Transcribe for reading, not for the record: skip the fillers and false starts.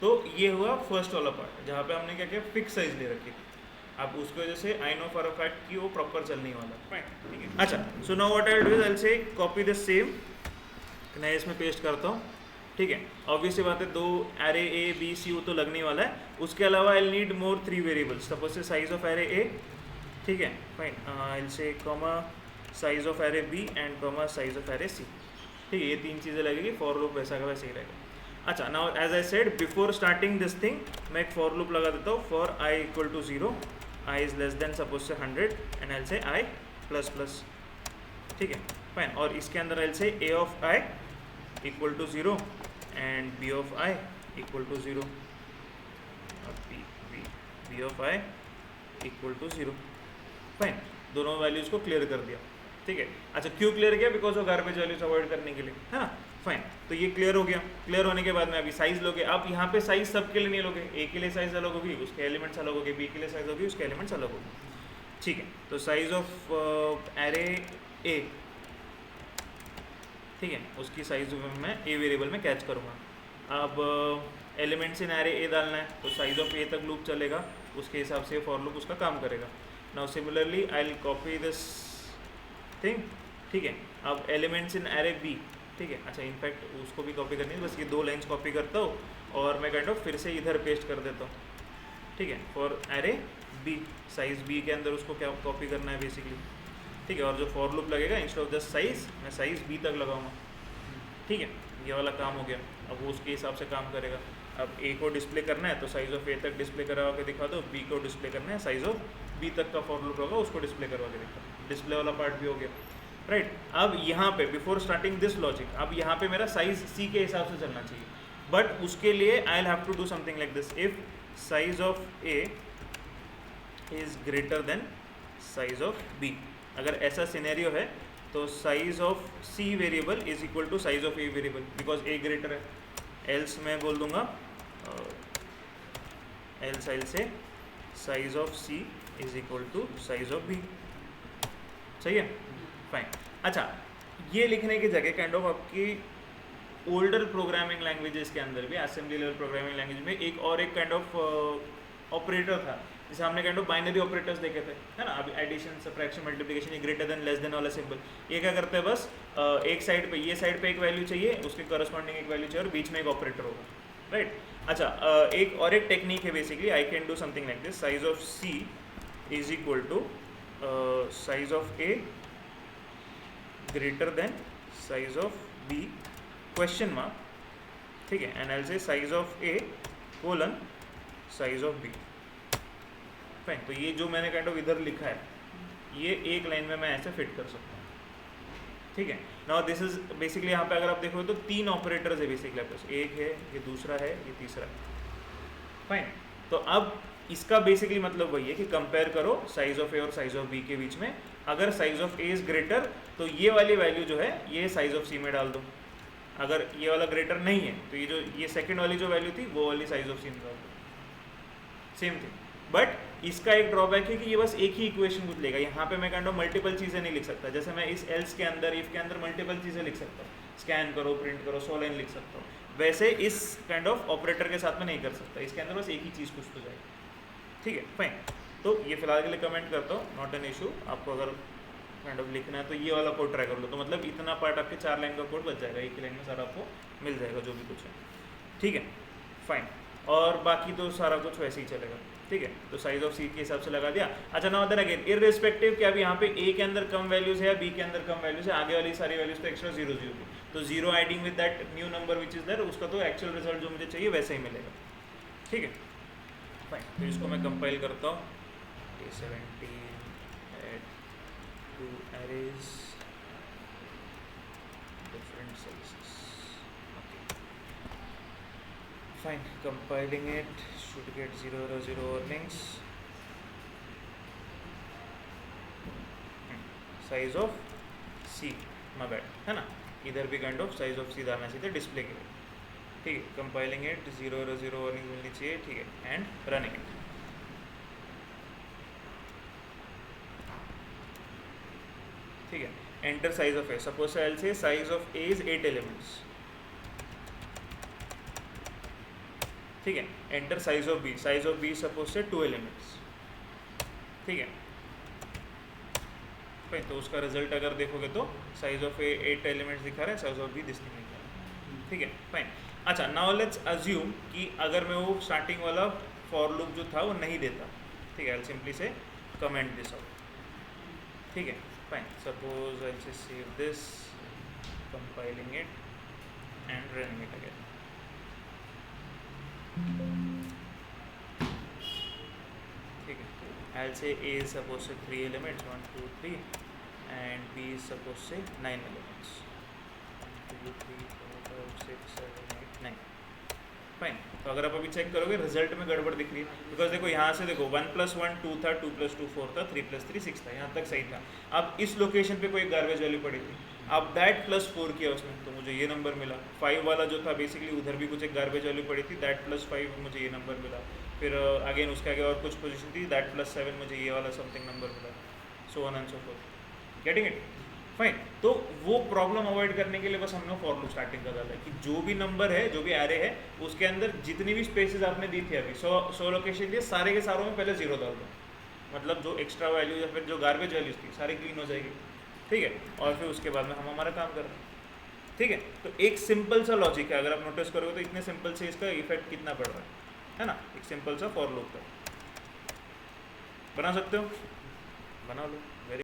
तो ये हुआ फर्स्ट वाला पार्ट जहाँ पे हमने क्या किया, फिक्स साइज ले रखी थी। अब उसकी वजह से I know for a fact कि वो प्रॉपर चलने वाला है, राइट, ठीक है। अच्छा, so now what I will do is I will से कॉपी द सेम, मैं इसमें पेस्ट करता हूँ, ठीक है। ऑब्वियसली बात है, दो एरे ए बी सी वो तो लगने वाला है, उसके अलावा I need more 3 variables. Suppose say size of array a, ठीक है, fine, I will say comma size of array b and comma size of array c, ठीक है। ये 3 चीज़ें लगेगी, फॉर लूप वैसा का वैसे ही रहेगा। अच्छा, now as I said before starting this thing, मैं एक फॉर लूप लगा देता हूँ, for I equal to 0, I is less than suppose say 100 and I से आई प्लस प्लस, ठीक है, फाइन। और इसके अंदर I say a of i equal to 0 and b of i equal to 0, b of i equal to 0, fine. दोनों values को clear कर दिया, ठीक है। अच्छा, क्यों क्लियर किया? Because of garbage values avoid करने के लिए, है ना, फाइन। तो ये क्लियर हो गया। क्लियर होने के बाद में अभी साइज लोगे। आप यहाँ पे साइज सबके लिए नहीं लोगे, ए के लिए साइज अलग होगी, उसके एलिमेंट्स अलग होगी, बी के लिए साइज होगी, उसके एलिमेंट्स अलग होगी, ठीक है। तो साइज ऑफ एरे ए, ठीक है, उसकी साइज मैं ए वेरिएबल में कैच करूँगा। अब एलिमेंट्स इन एरे ए डालना है, तो साइज ऑफ ए तक लूप चलेगा, उसके हिसाब से फॉर लूप उसका काम करेगा। Now similarly I will copy this thing, ठीक है। अब एलिमेंट्स इन एरे बी, ठीक है। अच्छा, इनफैक्ट उसको भी कॉपी करनी है, बस ये 2 लाइन्स कॉपी करता हूँ और मैं काइंड ऑफ फिर से इधर पेस्ट कर देता हूँ, ठीक है, for array B, size B के अंदर उसको क्या कॉपी करना है बेसिकली, ठीक है। और जो फॉर लूप लगेगा, इंस्टेड ऑफ जस्ट साइज, मैं साइज बी तक लगाऊंगा, ठीक है। ये वाला काम हो गया। अब वो उसके हिसाब से काम करेगा। अब ए को डिस्प्ले करना है तो साइज ऑफ ए तक डिस्प्ले करवा के दिखा दो, बी को डिस्प्ले करना है साइज ऑफ बी तक का फॉर लूप होगा, उसको डिस्प्ले करवा के दिखा दो। डिस्प्ले वाला पार्ट भी हो गया, राइट। अब यहाँ पे बिफोर स्टार्टिंग दिस लॉजिक, अब यहाँ पे मेरा साइज सी के हिसाब से चलना चाहिए, बट उसके लिए I will have to do something like this. If size of A is greater than size of B, अगर ऐसा सिनेरियो है तो size of C variable is equal to size of A variable, because A greater है। Else मैं बोल दूंगा, else I say size of C is equal to size of B, सही है, फाइन। अच्छा, ये लिखने की जगह काइंड ऑफ आपकी ओल्डर प्रोग्रामिंग लैंग्वेजेस के अंदर भी, असेंबली लेवल प्रोग्रामिंग लैंग्वेज में एक और एक काइंड ऑफ ऑपरेटर था, जैसे हमने काइंड ऑफ बाइनरी ऑपरेटर्स देखे थे, है ना। अभी एडिशन, सब्ट्रैक्शन, मल्टीप्लिकेशन, ये ग्रेटर देन, लेस देन वाला सिंबल, ये क्या करते हैं, बस एक साइड पे, ये साइड पे एक वैल्यू चाहिए, उसके करस्पॉन्डिंग एक वैल्यू चाहिए और बीच में एक ऑपरेटर होगा, राइट। अच्छा, एक और एक टेक्निक है basically, I can do something like this, size of C is equal to size of A greater than size of B question mark, ठीक है, and I say size of A colon size of B, fine. तो ये जो मैंने kind of इधर लिखा है, ये एक लाइन में मैं ऐसे फिट कर सकता हूँ, ठीक है। नाउ दिस इज बेसिकली, यहाँ पे अगर आप देखो तो 3 ऑपरेटर्स है बेसिकली आपके पास, एक है, ये दूसरा है, ये तीसरा है, फाइन। तो अब इसका बेसिकली मतलब वही है कि कंपेयर करो साइज ऑफ ए और साइज ऑफ बी के बीच में। अगर size of A is greater तो ये वाली वैल्यू जो है ये साइज ऑफ सी में डाल दो, अगर ये वाला ग्रेटर नहीं है तो ये सेकंड वाली जो वैल्यू थी वो वाली साइज ऑफ सी में डाल दो, सेम थिंग। बट इसका एक ड्रॉबैक है कि ये बस एक ही इक्वेशन कुछ लेगा, यहाँ पे मैं काइंड ऑफ मल्टीपल चीज़ें नहीं लिख सकता। जैसे मैं इस एल्स के अंदर, इफ के अंदर मल्टीपल चीज़ें लिख सकता हूँ, स्कैन करो, प्रिंट करो, 100 लाइन लिख सकता हूँ, वैसे इस काइंड ऑफ ऑपरेटर के साथ में नहीं कर सकता। इसके अंदर बस एक ही चीज़ कुछ तो जाएगी, ठीक है, फाइन। तो ये फिलहाल के लिए कमेंट करता हूँ, नॉट एन इशू। आपको अगर काइंड ऑफ लिखना है तो ये वाला कोड ट्राई कर लो, तो मतलब इतना पार्ट आपके 4 लाइन का कोड बच जाएगा, एक ही लाइन में सारा आपको मिल जाएगा जो भी कुछ है, ठीक है, फाइन। और बाकी तो सारा कुछ वैसे ही चलेगा, ठीक है। तो साइज ऑफ सी के हिसाब से लगा दिया। अच्छा, नाउ देन अगेन इररिस्पेक्टिव कि अब यहाँ पे ए के अंदर कम वैल्यूज है या बी के अंदर कम वैल्यूज है, आगे वाली सारी वैल्यूज तो एक्स्ट्रा 0 0 थी, तो 0 adding with that new number which is there, उसका तो एक्चुअल रिजल्ट जो मुझे चाहिए वैसे ही मिलेगा, ठीक है, फाइन। तो इसको मैं कंपाइल करता हूँ, A17 add 2 arrays different sizes, okay, fine. Compiling it should get 0 0 warnings. Size of C, my bad, है ना, इधर भी kind of size of C डालना चाहिए डिस्प्ले के लिए, ठीक है। कंपाइलिंग इट 0 0 वार्निंग मिलनी चाहिए, ठीक है, एंड रनिंग इट, ठीक है। Enter size of A, suppose I will say size of A is 8 elements, ठीक है, enter size of B, size of B suppose say 2 elements, ठीक है भाई। तो उसका रिजल्ट अगर देखोगे तो साइज ऑफ ए 8 एलिमेंट्स दिखा रहा है, साइज ऑफ बी दिस नहीं दिखा रहा है, ठीक है फाइन। अच्छा नाउ लेट्स अज्यूम कि अगर मैं वो स्टार्टिंग वाला फॉर लूप जो था वो नहीं देता, ठीक है, आई सिंपली से कमेंट दिस आउट, ठीक है फाइन। सपोज आई से save this, compiling it and running it again, ठीक है। I'll say A is supposed to 3 elements, 1 2 3, and B is supposed to 9 elements, 1 2 3 4 5 6 7 8 9, fine. तो अगर आप अभी चेक करोगे रिजल्ट में गड़बड़ दिख रही है, बिकॉज देखो यहाँ से देखो 1 + 1 2 था, 2 + 2 4 था, 3 + 3 6 था, यहाँ तक सही था। अब इस लोकेशन पे कोई गार्बेज वैल्यू पड़ी थी, अब दैट +4 किया उसने तो मुझे ये नंबर मिला। 5 वाला जो था बेसिकली उधर भी कुछ एक गार्बेज वैल्यू पड़ी थी, दैट +5 मुझे ये नंबर मिला। फिर अगेन उसके आगे और कुछ पोजीशन थी, दैट +7 मुझे ये वाला समथिंग नंबर मिला, so on and so fourth. Getting it fine. तो वो प्रॉब्लम अवॉइड करने के लिए बस हमने फॉर लूप स्टार्टिंग का डाला है कि जो भी नंबर है, जो भी एरे है, उसके अंदर जितनी भी स्पेसेस आपने दी थी अभी 100 लोकेशन दिए, सारे के सारों में पहले 0 डाल दो, मतलब जो एक्स्ट्रा वैल्यू या फिर जो गार्बेज वैल्यूज थी सारी क्लीन हो जाएगी, ठीक है। और फिर उसके बाद में हम हमारा काम कर रहे हैं, ठीक है। तो एक सिंपल सा लॉजिक है, अगर आप नोटिस करोगे तो इतने सिंपल से इसका इफेक्ट कितना पड़ रहा है ना। एक सिंपल सा फॉर लूप का बना सकते हो, बना लो।